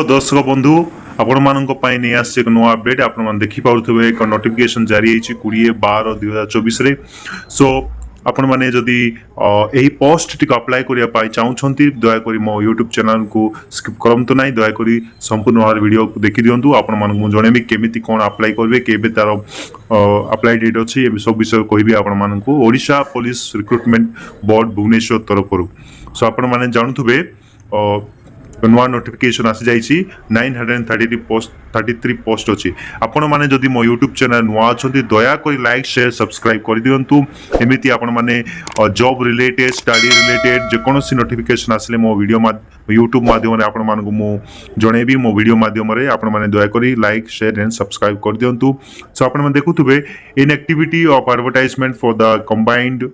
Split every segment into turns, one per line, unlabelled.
दर्शक बंधु आपण नहीं आस एक नुआ अपडेट आपण देखी पारे एक नोटिफिकेशन जारी 20/12/2024 सो आपण मैंने जदि यही पोस्ट टी अप्लाई करने चाहूँगी दयाकोरी मो यूट्यूब चैनल को स्किप करंतु ना दयाकोरी संपूर्ण भाव वीडियो देखी दिंतु आपको जनइबी केमी कौन अप्लाई करेंगे केबे तार अप्लाई डेट अच्छी सब विषय कहि आपको Odisha police recruitment board Bhubaneswar तरफ सो आपण मैंने जानूे नुआ नोटिफिकेशन आसी जाइए 933 पोस्ट अच्छी आपण मैंने जदि मो यूट्यूब चैनल नुआ अच्छा दयाकोरी लाइक शेयर सब्सक्राइब कर दिंतु एमती आपण मैंने जॉब रिलेटेड स्टडी रिलेटेड जेकोसी नोटिफिकेशन आसिले मो वीडियो यूट्यूब माध्यम आपण मानक मु जनइबी मो वीडियो माध्यम आपण मैंने दयाकोरी लाइक शेयर एंड सब्सक्राइब कर दिंतु सो आपण मैंने देखुवे in activity of advertisement for the combined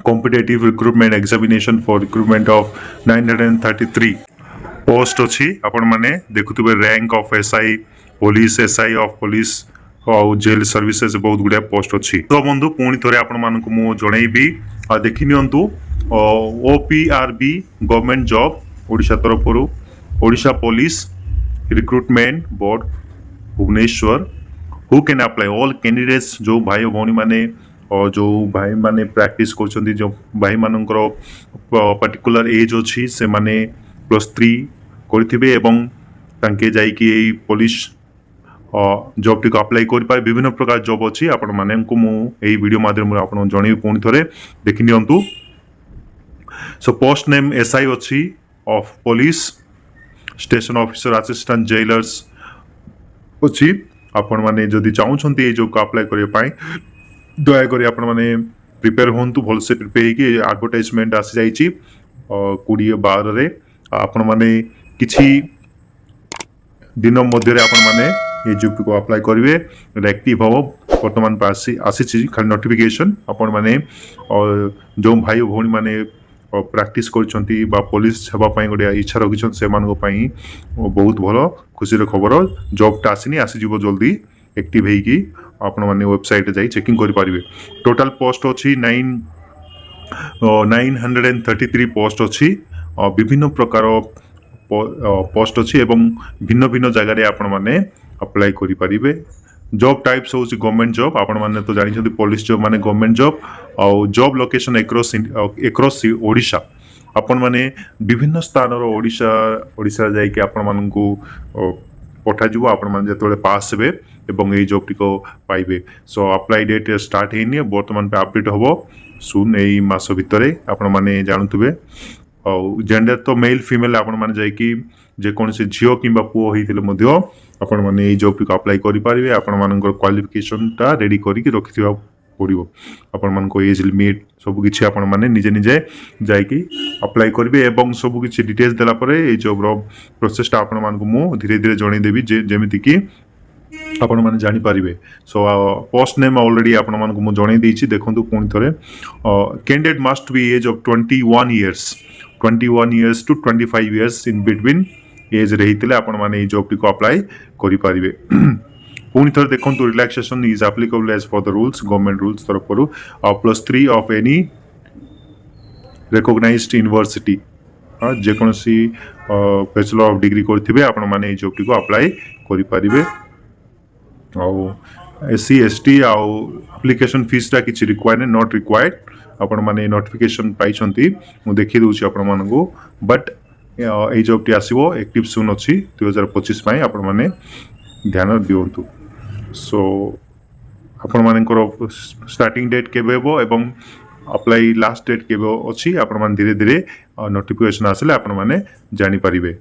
competitive recruitment examination for recruitment of 933 post अच्छी आपण मैंने देखुवे rank of SI of police और जेल सर्विसेज बहुत गुड़िया पोस्ट अच्छी तो बंधु पुणी थे आपण मानक मु जनइबी देखि नियंतु ओपीआरबी गवर्नमेंट जॉब ओडिशा तरफ Odisha police recruitment board Bhubaneswar who can apply all candidates जो भाई भौणी माने और जो भाई माने प्रैक्टिस कर जो भाई मानकर पर्टिकुलर एज अच्छी से माने +3 करेंगे एवं तांके जाइकी पुलिस जॉब टी अप्लाई कर पारे विभिन्न प्रकार जॉब अच्छी आपण माने को मु एई वीडियो माध्यम आप जनइबी पुणी थे देखि नियंतु सो पोस्ट नेम एसआई अच्छी of police station officer assistant jailers अच्छी आपण माने जदि चाहूछंती ए जॉब को अप्लाई करिया पाई दया करी आपण माने प्रिपेयर होंतु भल से प्रिपेयर होगी एडवर्टाइजमेंट आसी जाइए 20/12 रे आपण माने किछि दिन मध्य आपण माने ये जॉब को अप्लाई करिवे एक्टिव हो वर्तमान आसी खाली नोटिफिकेशन आपण माने जो भाई भौणी माने प्रैक्टिस करछंती बा पुलिस सेवा पई गोटे इच्छा रखिछन से मानको पई बहुत भलो खुशी रे खबर जॉब टा आसीनी आसी जीवो जल्दी एक्टिव हेकी आपण माने वेबसाइट जाई चेकिंग करि पारिबे टोटल पोस्ट अछि 933 पोस्ट अछि विभिन्न प्रकार पोस्ट अच्छी एवं भिन्न भिन्न जगह रे आपण माने अप्लाई करि परिबे जॉब टाइप्स होची गवर्नमेंट जॉब आपण माने तो जानि छथि पुलिस जॉब माने गवर्नमेंट जॉब और जॉब लोकेशन एक्रॉस ओडिशा आपण माने विभिन्न स्थान रो ओडिशा जाय कि आपण मानकू पठा जीवो आपण माने जतले पास हेबे एवं एई जॉब टिको पाइबे सो अप्लाई डेट स्टार्ट हेनी वर्तमान पे अपडेट होबो सुन एई मास भितरे आपण माने जानथुबे और जेंडर तो मेल फीमेल आपण माने जाय कि जे कोनसे झियो किंबा पुओ होइतिले मध्य आपण माने एई जॉब टिको अप्लाई करि पारिबे आपण मानकर क्वालिफिकेशन टा रेडी करिकि रखिथिबा पड़िबो आपण मानको एज लिमिट सब किछि आपण माने निजे निजे जाय कि अप्लाई करिवे एवं सब किछि डिटेल्स देला परे एई जॉब रो प्रोसेस टा आपण मानको मु धीरे धीरे जणै देबी जे जेमिति कि आपण माने जानि पारिबे सो पोस्ट नेम ऑलरेडी आपण मानको मु जणै देछि देखंतु पुणी थरे candidate must be age of 21 years to 25 years in between age रहितले आपण माने ए जॉब टिको अप्लाई करि पारिबे पुणी थरे देखंतु relaxation is applicable as for the rules government rules तरफरु +3 ऑफ एनी रिकॉग्नाइज्ड यूनिवर्सिटी जे कोनसी बैचलर ऑफ डिग्री करथिबे आपण माने ए जॉब टिको अप्लाई करि पारिबे SC ST एप्लिकेशन फीस टा किछि रिक्वायर्ड नॉट रिक्वायर्ड आपण माने नोटिफिकेशन पाइछंती मु देखि दोछि आपण मानगो बट ए जॉब टी आसीबो एक्टिव सुन अछि 2025 पई आपण माने ध्यान दियंतु सो आपण मानकर स्टार्टिंग डेट केबे हेबो एवं अप्लाई लास्ट डेट केबे अछि आपण माने धीरे धीरे नोटिफिकेशन आसले आपण माने जानि परिबे।